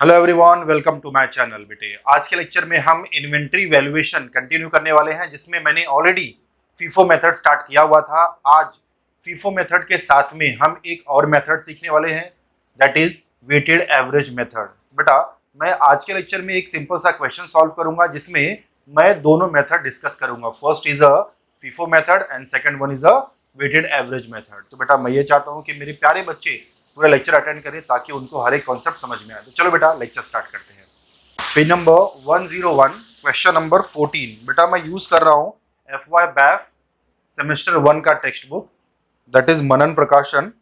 Hello everyone, welcome to my channel. बेटे, आज के लेक्चर में हम इन्वेंटरी वैल्यूएशन कंटिन्यू करने वाले हैं, जिसमें मैंने ऑलरेडी फीफो मेथड स्टार्ट किया हुआ था। आज फीफो मेथड के साथ में हम एक और मेथड सीखने वाले हैं, that is weighted average method. बेटा, मैं आज के लेक्चर में एक सिंपल सा क्वेश्चन सॉल्व करूंगा, जिसमें मैं दोनों मेथड डिस्कस करूंगा। First is a FIFO method and second one is a weighted average method. तो बेटा, मैं ये चाहता हूँ कि मेरे प्यारे बच्चे पूरा लेक्चर अटेंड करें ताकि उनको हर एक कॉन्सेप्ट समझ में आए। तो चलो बेटा, लेक्चर स्टार्ट करते हैं। Page number 101, question number 14। बेटा, मैं यूज कर रहा हूँ FY BAF सेमेस्टर 1 का टेक्स्ट बुक, दैट इज मनन प्रकाशन,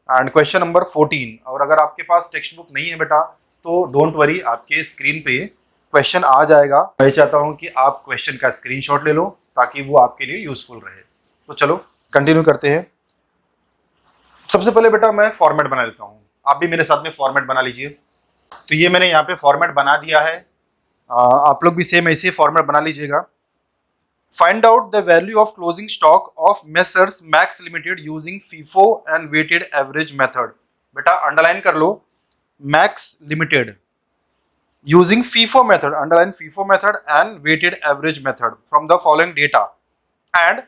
एंड क्वेश्चन नंबर 14। और अगर आपके पास टेक्स्ट बुक नहीं है बेटा, तो डोंट वरी, आपके स्क्रीन पे क्वेश्चन आ जाएगा। मैं चाहता हूँ कि आप क्वेश्चन का स्क्रीनशॉट ले लो ताकि वो आपके लिए यूजफुल रहे। तो चलो कंटिन्यू करते हैं। सबसे पहले बेटा, मैं फॉर्मेट बना लेता हूँ। आप भी मेरे साथ में फॉर्मेट बना लीजिए। तो ये मैंने यहाँ पे फॉर्मेट बना दिया है। आप लोग भी सेम ऐसे फॉर्मेट बना लीजिएगा। Find out the value of closing stock of messrs Max limited using FIFO and weighted average method. बेटा, अंडरलाइन कर लो, Max limited using FIFO method, underline FIFO method and weighted average method from the following data. And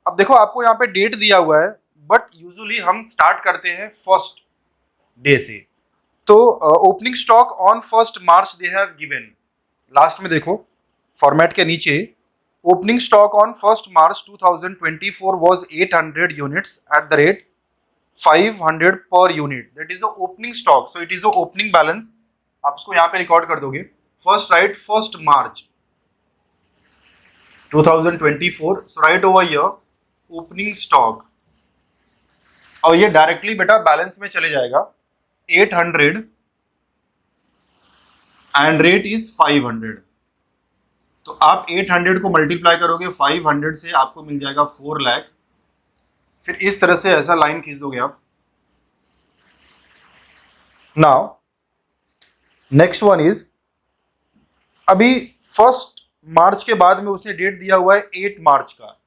अब देखो, आपको यहाँ पे date दिया हुआ है, बट यूजुअली हम स्टार्ट करते हैं फर्स्ट डे से। तो opening stock on 1 March they have given. Last में देखो फॉर्मेट के नीचे, opening stock on 1 March 2024 was 800 units at the rate 500 per unit, that is the opening stock, so it is the opening balance. आप उसको यहाँ पे record कर दोगे। First right 1 March 2024, so right over here opening stock, और ये directly बेटा balance में चले जाएगा। 800 एंड रेट इज 500। तो आप 800 को मल्टीप्लाई करोगे 500 से, आपको मिल जाएगा 4 लाख। फिर इस तरह से ऐसा लाइन खींच दोगे आप। नाउ नेक्स्ट वन इज, अभी 1 मार्च के बाद में उसने डेट दिया हुआ है 8 मार्च का,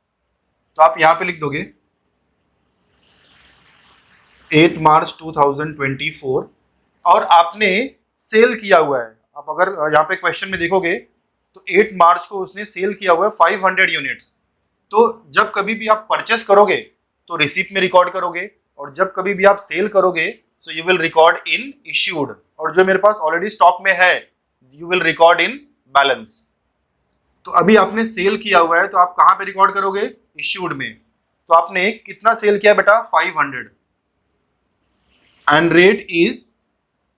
तो आप यहां पे लिख दोगे 8 मार्च 2024, और आपने सेल किया हुआ है। आप अगर यहाँ पे क्वेश्चन में देखोगे तो 8 मार्च को उसने सेल किया हुआ है 500 यूनिट्स। तो जब कभी भी आप परचेस करोगे तो रिसीप्ट में रिकॉर्ड करोगे, और जब कभी भी आप सेल करोगे so you will record in issued, और जो मेरे पास ऑलरेडी स्टॉक में है you will record in balance. तो अभी आपने सेल किया हुआ है, तो आप कहां पे रिकॉर्ड करोगे? इश्यूड में। तो आपने कितना सेल किया बेटा? 500, एंड रेट इज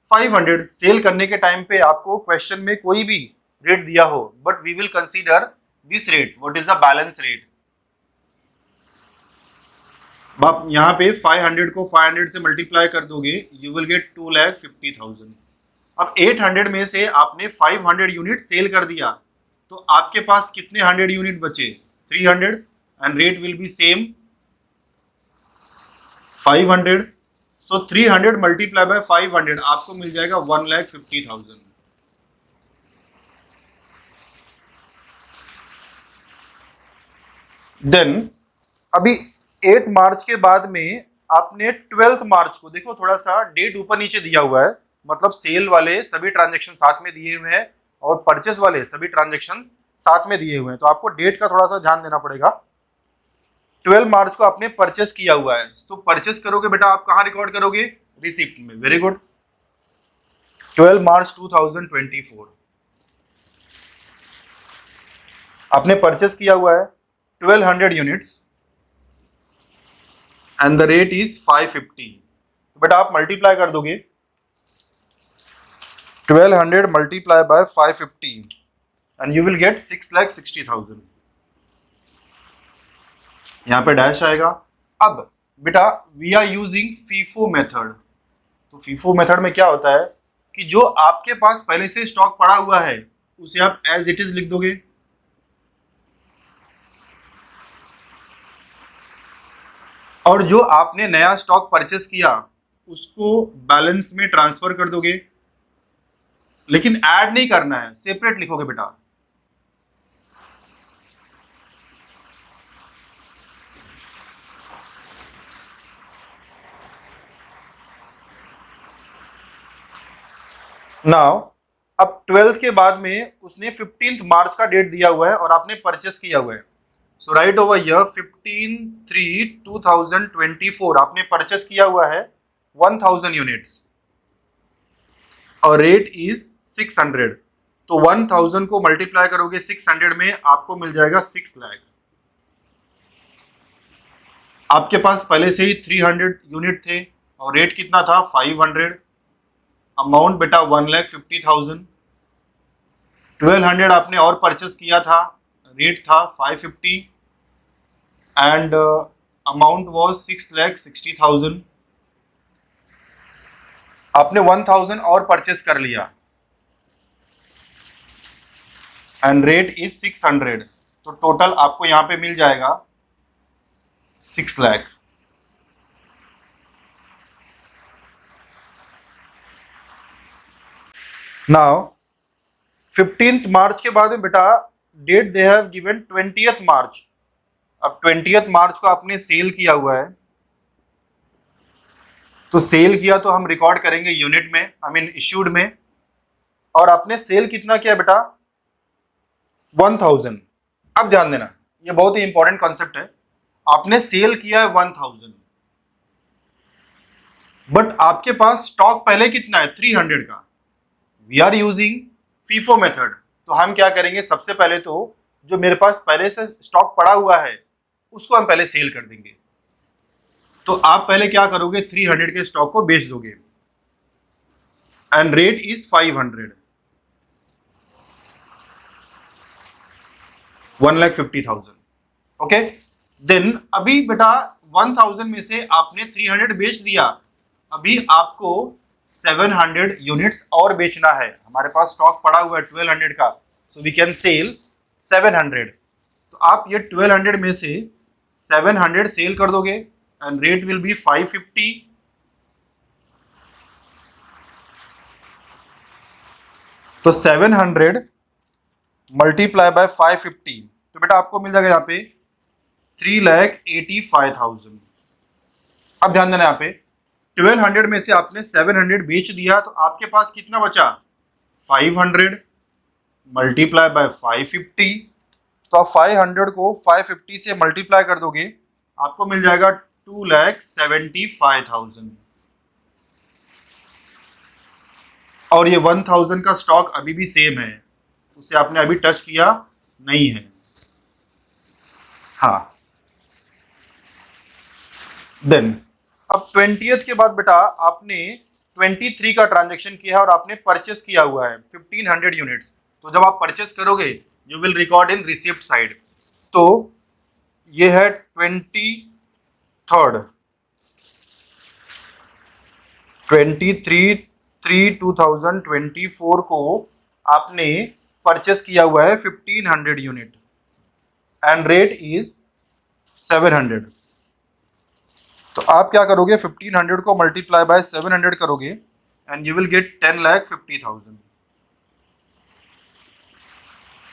500। सेल करने के टाइम पे आपको क्वेश्चन में कोई भी रेट दिया हो, but we will consider this rate, what is the balance rate. आप यहाँ पे 500 को 500 से मल्टीप्लाई कर दोगे, यू विल गेट 2,50,000। अब 800 में से आपने 500 यूनिट सेल कर दिया, तो आपके पास कितने 100 यूनिट बचे? 300, and rate will be same 500। So 300 multiply by 500, आपको मिल जाएगा 1,50,000। देन अभी 8 मार्च के बाद में आपने 12 मार्च को, देखो थोड़ा सा डेट ऊपर नीचे दिया हुआ है, मतलब सेल वाले सभी ट्रांजेक्शन साथ में दिए हुए हैं और परचेस वाले सभी ट्रांजेक्शन साथ में दिए हुए हैं, तो आपको डेट का थोड़ा सा ध्यान देना पड़ेगा। 12 मार्च को आपने परचेस किया हुआ है, तो परचेस करोगे बेटा आप कहाँ रिकॉर्ड करोगे? रिसिप्ट में। Very good. 12 मार्च 2024 आपने परचेस किया हुआ है 1200 units, and the rate is 550। तो बेटा आप मल्टीप्लाई कर दोगे 1200 multiply by 550, and you will get 6,60,000। यहाँ पे डैश आएगा। अब बेटा we are using FIFO method. तो फीफो मेथड में क्या होता है कि जो आपके पास पहले से स्टॉक पड़ा हुआ है उसे आप एज इट इज लिख दोगे, और जो आपने नया स्टॉक परचेस किया उसको बैलेंस में ट्रांसफर कर दोगे, लेकिन ऐड नहीं करना है, सेपरेट लिखोगे बेटा। नाउ अब 12th के बाद में उसने 15th मार्च का डेट दिया हुआ है और आपने परचेस किया हुआ है। सो राइट ओवर हियर 15/3/2024 आपने परचेस किया हुआ है 1000 यूनिट्स और रेट इज 600। तो 1000 को मल्टीप्लाई करोगे 600 में आपको मिल जाएगा 6 लाख। आपके पास पहले से ही 300 यूनिट थे और रेट कितना था 500। अमाउंट बेटा 1,50,000। 1200 आपने और परचेस किया था, रेट था 550 एंड अमाउंट वाज 6,60,000। आपने 1000 और परचेस कर लिया एंड रेट इज 600। तो टोटल आपको यहां पे मिल जाएगा 6 लाख। नाउ 15th मार्च के बाद में बेटा date they have given 20th March. अब 20th मार्च को आपने सेल किया हुआ है, तो सेल किया तो हम रिकॉर्ड करेंगे यूनिट में, आई मीन इश्यूड में। और आपने सेल कितना किया बेटा 1000। अब ध्यान देना, ये बहुत ही इंपॉर्टेंट कॉन्सेप्ट है। आपने सेल किया है 1000 बट आपके पास स्टॉक पहले कितना है 300 का। We are using FIFO method, तो हम क्या करेंगे सबसे पहले तो जो मेरे पास पहले से स्टॉक पड़ा हुआ है उसको हम पहले सेल कर देंगे। तो आप पहले क्या करोगे 300 के स्टॉक को बेच दोगे and rate is 500, 1,50,000। Okay, then अभी बेटा 1000 में से आपने 300 बेच दिया, अभी आपको 700 यूनिट्स और बेचना है। हमारे पास स्टॉक पड़ा हुआ है 1200 का, सो वी कैन सेल 700। तो आप ये 1200 में से 700 सेल कर दोगे एंड रेट विल बी 550। तो 700 मल्टीप्लाई बाय 550, तो बेटा आपको मिल जाएगा यहाँ पे 3,85,000। अब ध्यान देना, यहाँ पे 1200 में से आपने 700 बेच दिया, तो आपके पास कितना बचा 500 मल्टीप्लाई बाय 550। तो आप 500 को 550 से मल्टीप्लाई कर दोगे, आपको मिल जाएगा 2,75,000। और ये 1000 का स्टॉक अभी भी सेम है, उसे आपने अभी टच किया नहीं है। हाँ, देन अब 20th के बाद बेटा आपने 23 का ट्रांजेक्शन किया है और आपने परचेस किया हुआ है 1500 यूनिट्स। तो जब आप परचेस करोगे you will record in receipt side. तो ये है 23/3/2024 को आपने परचेस किया हुआ है 1500 यूनिट एंड रेट इज 700। तो आप क्या करोगे 1500 को मल्टीप्लाई बाय 700 करोगे एंड यू विल गेट 10,50,000।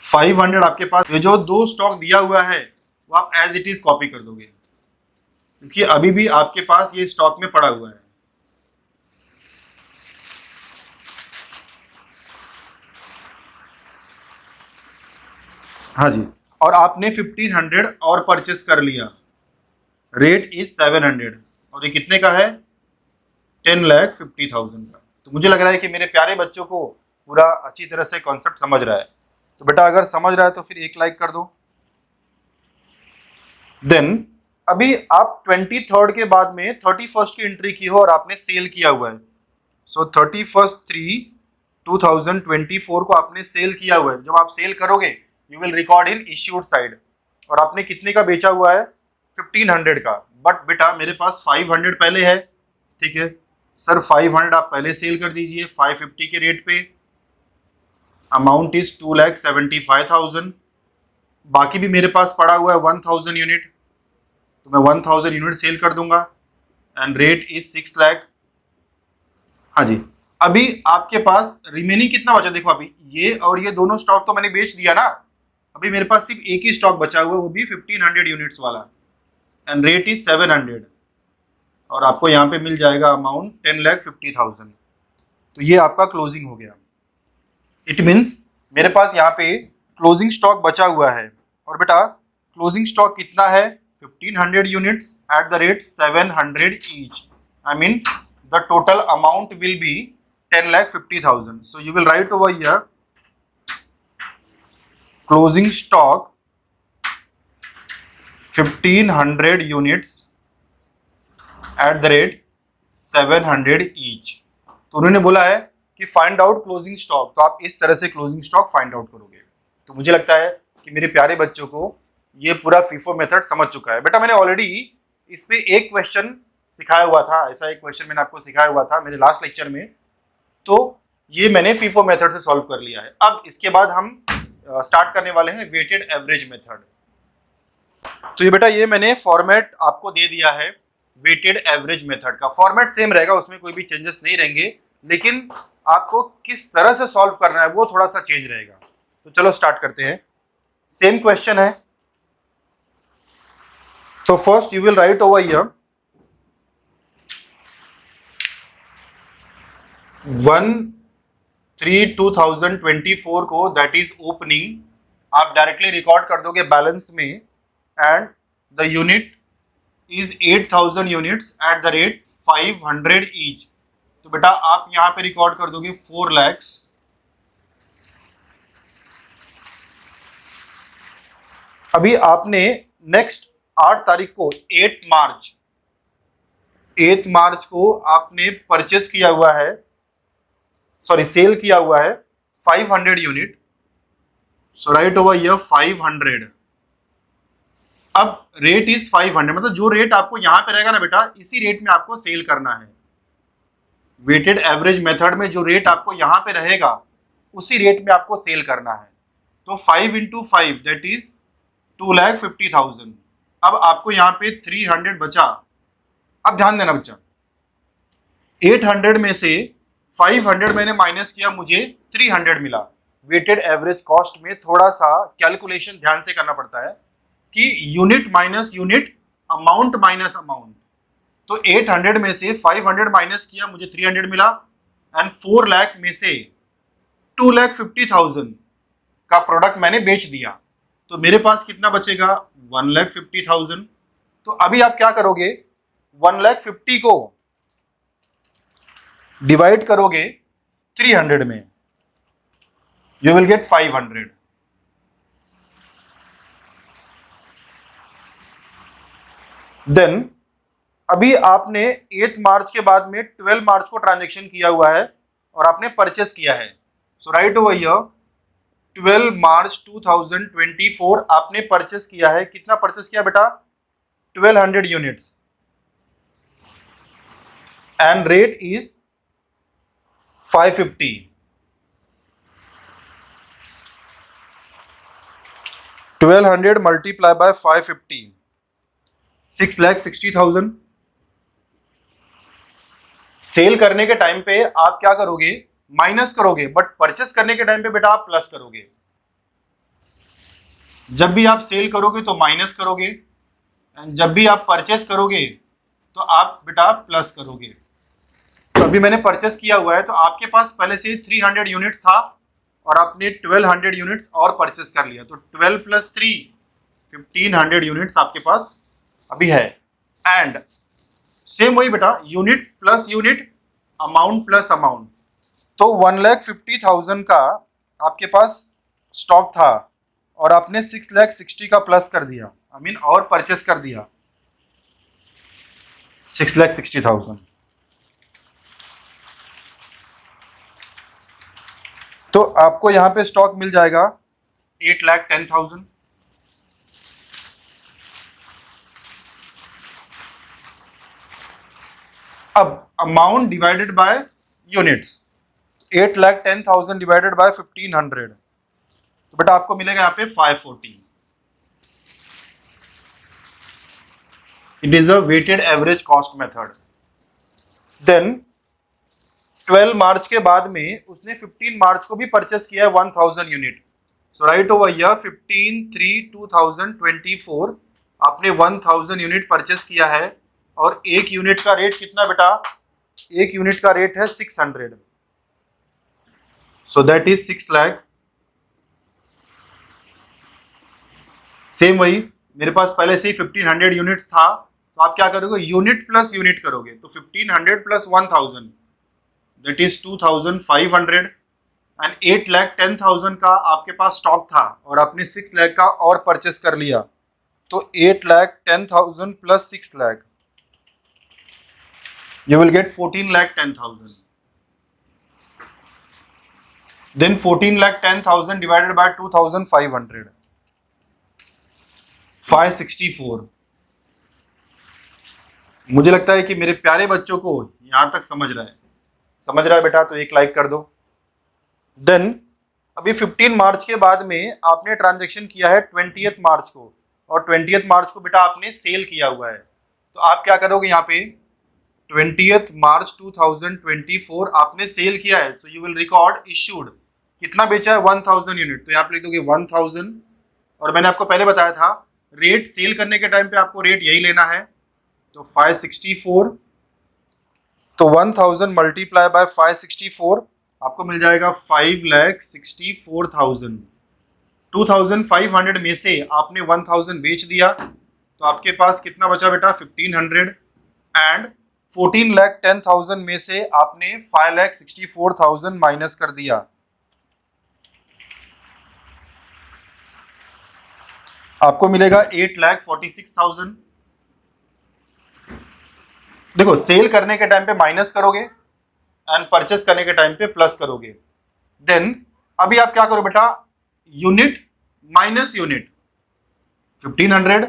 500 आपके पास ये जो दो स्टॉक दिया हुआ है वो आप एज इट इज कॉपी कर दोगे, क्योंकि अभी भी आपके पास ये स्टॉक में पड़ा हुआ है। हाँ जी, और आपने 1500 और परचेस कर लिया, रेट इज 700 और ये कितने का है 10,50,000 का। तो मुझे लग रहा है कि मेरे प्यारे बच्चों को पूरा अच्छी तरह से कॉन्सेप्ट समझ रहा है। तो बेटा अगर समझ रहा है तो फिर एक लाइक कर दो। देन अभी आप 23rd के बाद में 31st की एंट्री की हो और आपने सेल किया हुआ है। सो 31/3/2024 को आपने सेल किया हुआ है। जब आप सेल करोगे you will record in issued side. और आपने कितने का बेचा हुआ है 1500 का, बट बेटा मेरे पास 500 पहले है। ठीक है सर, 500 आप पहले सेल कर दीजिए 550 के रेट पे। Amount is 2,75,000। बाकी भी मेरे पास पड़ा हुआ है 1000 यूनिट, तो मैं 1000 यूनिट सेल कर दूंगा एंड रेट इज 6 लाख। हाँ जी, अभी आपके पास रिमेनिंग कितना बचा देखो, अभी ये और ये दोनों स्टॉक तो मैंने बेच दिया ना, अभी मेरे पास सिर्फ एक ही स्टॉक बचा हुआ है, वो भी 1500 यूनिट्स वाला एंड रेट इज 700 और आपको यहाँ पे मिल जाएगा अमाउंट 10,50,000। तो ये आपका क्लोजिंग हो गया। इट मीन्स मेरे पास यहाँ पे क्लोजिंग स्टॉक बचा हुआ है, और बेटा क्लोजिंग स्टॉक कितना है 1500 units at the rate 700 each. I mean the total amount will be 10,50,000. So you will write over here closing stock 1500 units at the rate 700 each. तो उन्होंने बोला है कि फाइंड आउट क्लोजिंग स्टॉक, तो आप इस तरह से क्लोजिंग स्टॉक फाइंड आउट करोगे। तो मुझे लगता है कि मेरे प्यारे बच्चों को ये पूरा फीफो मेथड समझ चुका है। बेटा मैंने ऑलरेडी इस पे एक क्वेश्चन सिखाया हुआ था, ऐसा एक क्वेश्चन मैंने आपको सिखाया हुआ था मेरे लास्ट लेक्चर में, तो ये मैंने फीफो मेथड से सॉल्व कर लिया है। अब इसके बाद हम स्टार्ट करने वाले हैं वेटेड एवरेज मेथड। तो ये बेटा ये मैंने फॉर्मेट आपको दे दिया है वेटेड एवरेज मेथड का। फॉर्मेट सेम रहेगा, उसमें कोई भी चेंजेस नहीं रहेंगे, लेकिन आपको किस तरह से सॉल्व करना है वो थोड़ा सा चेंज रहेगा। तो चलो स्टार्ट करते हैं। सेम क्वेश्चन है, तो first you will write over here 1/3/2024 को, दैट इज ओपनिंग, आप डायरेक्टली रिकॉर्ड कर दोगे बैलेंस में, and the unit is 8,000 units at the rate 500 each. तो बेटा आप यहां पे रिकॉर्ड कर दोगे 4 lakhs। अभी आपने नेक्स्ट 8 तारीख को 8 मार्च को आपने परचेस किया हुआ है, सॉरी सेल किया हुआ है 500 unit. So right over here 500। अब रेट इज 500, मतलब जो रेट आपको यहां पे रहेगा ना बेटा, इसी रेट में आपको सेल करना है। वेटेड एवरेज मेथड में जो रेट आपको यहां पे रहेगा उसी रेट में आपको सेल करना है। तो 5 × 5 दैट इज 2,50,000। अब आपको यहाँ पे 300 बचा। अब ध्यान देना बच्चा, 800 में से 500 मैंने माइनस किया, मुझे 300 मिला। वेटेड एवरेज कॉस्ट में थोड़ा सा कैलकुलेशन ध्यान से करना पड़ता है कि unit minus unit, amount minus amount. तो 800 में से 500 माइनस किया, मुझे 300 मिला, एंड 4 लाख में से 2,50,000 का प्रोडक्ट मैंने बेच दिया। तो मेरे पास कितना बचेगा 1,50,000। तो अभी आप क्या करोगे, 1,50,000 को डिवाइड करोगे 300 में, यू विल गेट 500। देन अभी आपने 8 मार्च के बाद में 12 मार्च को ट्रांजैक्शन किया हुआ है और आपने परचेस किया है। सो राइट ओवर हियर 12 मार्च 2024 आपने परचेस किया है। कितना परचेस किया बेटा 1200 units, and rate is 550। 1200 multiply by 550, 6,60,000। Sell करने के टाइम पे आप क्या करोगे, माइनस करोगे, बट परचेस करने के टाइम पे बेटा आप प्लस करोगे। जब भी आप सेल करोगे तो माइनस करोगे, एंड जब भी आप परचेस करोगे तो आप बेटा प्लस करोगे। तो अभी मैंने परचेस किया हुआ है, तो आपके पास पहले से 300 यूनिट्स था और आपने 1200 यूनिट्स और परचेस कर लिया। तो 12 + 3 1500 यूनिट्स आपके पास अभी है। एंड सेम वही बेटा, unit plus unit, amount plus amount. तो 1,50,000 का आपके पास स्टॉक था और आपने 6,60,000 का प्लस कर दिया, आई मीन और परचेस कर दिया 6,60,000। तो आपको यहां पे स्टॉक मिल जाएगा 8,10,000। अब amount divided by units, 8,10,000 divided by 1,500, तो बेटा आपको मिलेगा यहाँ पे 540। It is a weighted average cost method. Then 12 March के बाद में उसने 15 मार्च को भी परचेस किया है 1,000 unit. So right over here 15/3/2024 आपने 1,000 यूनिट परचेस किया है, और एक यूनिट का रेट कितना बेटा, एक यूनिट का रेट है 600। So that is 6 lakh. Same वही, मेरे पास पहले से ही 1500 यूनिट्स था, तो आप क्या करोगे, यूनिट प्लस यूनिट करोगे, तो 1500 प्लस 1000 दैट इज 2500 एंड 8,10,000 का आपके पास स्टॉक था और आपने 6 लाख का और परचेस कर लिया, तो 8,10,000 plus 6 lakh you will get 14,10,000. Then 14,10,000 divided by 2,500, 564. मुझे लगता है कि मेरे प्यारे बच्चों को यहां तक समझ रहा है बेटा, तो एक लाइक कर दो। देन अभी 15 मार्च के बाद में आपने ट्रांजैक्शन किया है 20 मार्च को, और 20 मार्च को बेटा आपने सेल किया हुआ है, तो आप क्या करोगे यहाँ पे 20 मार्च 2024 आपने सेल किया है, तो यू विल रिकॉर्ड इश्यूड, कितना बेचा है 1000 यूनिट, तो यहाँ पे लिख दोगे 1000, और मैंने आपको पहले बताया था रेट सेल करने के टाइम पे आपको रेट यही लेना है, तो 564, तो 1000 मल्टीप्लाई बाय 564 आपको मिल जाएगा 5,64,000। 2500 में से आपने 1000 बेच दिया, तो आपके पास कितना बचा बेटा 1500, एंड 14,10,000 में से आपने 5,64,000 माइनस कर दिया, आपको मिलेगा 8,46,000। देखो सेल करने के टाइम पे माइनस करोगे एंड परचेस करने के टाइम पे प्लस करोगे। देन अभी आप क्या करो बेटा, unit minus unit, 1500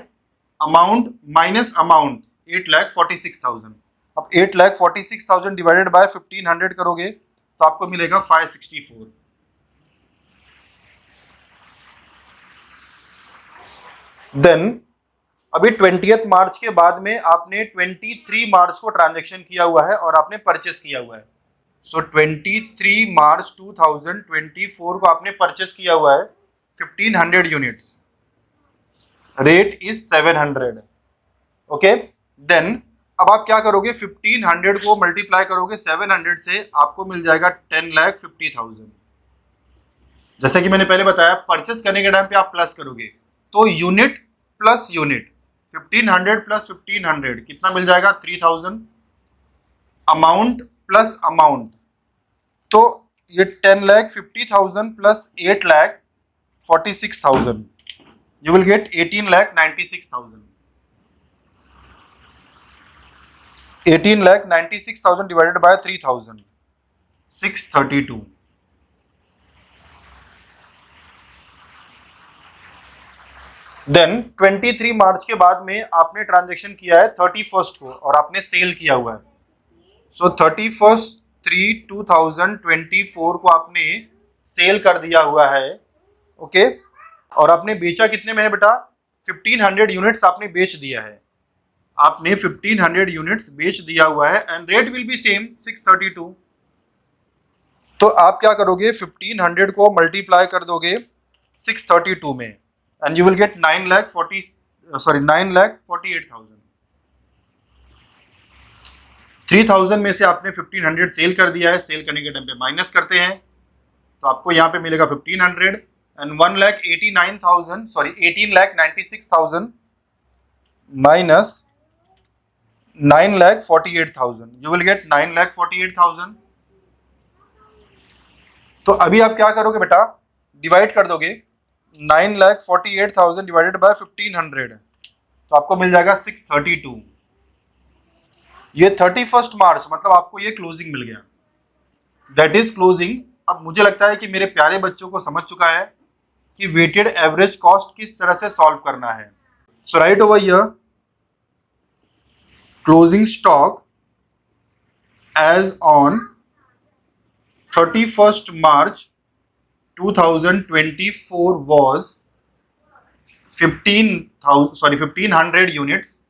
amount minus amount 8,46,000। अब 8,46,000 डिवाइडेड बाय 1500 करोगे तो आपको मिलेगा 564। देन अभी 20 मार्च के बाद में आपने 23 मार्च को ट्रांजैक्शन किया हुआ है और आपने परचेस किया हुआ है, सो 23 मार्च 2024 को आपने परचेस किया हुआ है 1500 units, rate is 700। Okay, then अब आप क्या करोगे 1500 को मल्टीप्लाई करोगे 700 से, आपको मिल जाएगा 10,50,000। जैसे कि मैंने पहले बताया परचेस करने के टाइम पे आप प्लस करोगे, तो यूनिट प्लस यूनिट 1500 प्लस 1500 कितना मिल जाएगा 3000, अमाउंट प्लस अमाउंट, तो ये 10,50,000 plus 8,46,000 you will get 18,96,000। 18,96,000 divided by 3,000, 632। Then 23 मार्च के बाद में आपने ट्रांजैक्शन किया है 31 को और आपने सेल किया हुआ है, सो 31/3/2024 को आपने सेल कर दिया हुआ है। ओके, और आपने बेचा कितने में है बेटा 1500 यूनिट्स आपने बेच दिया है, आपने 1500 यूनिट्स बेच दिया हुआ है and rate will be same 632। तो आप क्या करोगे 1500 को मल्टीप्लाई कर दोगे 632 में एंड यू विल गेट 9,48,000। 3000 में से आपने 1500 सेल कर दिया है, सेल करने के टाइम पे माइनस करते हैं, तो आपको यहाँ पे मिलेगा 1500 and 18,96,000 minus 9,48,000, you will gate 9,48,000। तो अभी आप क्या करोगे बेटा, डिवाइड कर दोगे 9,48,000 डिवाइडेड बाय 1500, तो आपको मिल जाएगा 632। ये 31 मार्च मतलब आपको ये क्लोजिंग मिल गया, दैट इज क्लोजिंग। अब मुझे लगता है कि मेरे प्यारे बच्चों को समझ चुका है कि वेटेड एवरेज कॉस्ट किस तरह से सॉल्व करना है। So right over here closing stock as on 31 March 2024 was 1500 units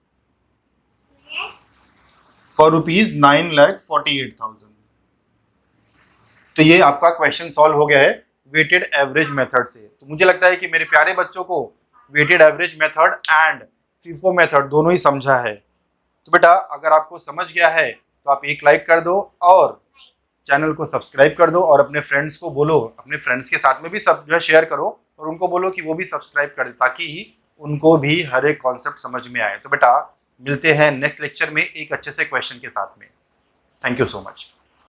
for rupees 9,48,000। तो ये आपका क्वेश्चन सॉल्व हो गया है वेटेड एवरेज मेथड से। तो मुझे लगता है कि मेरे प्यारे बच्चों को weighted average method and FIFO method दोनों ही समझा है। तो बेटा अगर आपको समझ गया है तो आप एक लाइक कर दो और चैनल को सब्सक्राइब कर दो और अपने फ्रेंड्स को बोलो, अपने फ्रेंड्स के साथ में भी सब जो है शेयर करो और उनको बोलो कि वो भी सब्सक्राइब कर दे ताकि उनको भी हर एक कॉन्सेप्ट समझ में आए। तो बेटा मिलते हैं नेक्स्ट लेक्चर में एक अच्छे से क्वेश्चन के साथ में। Thank you so much.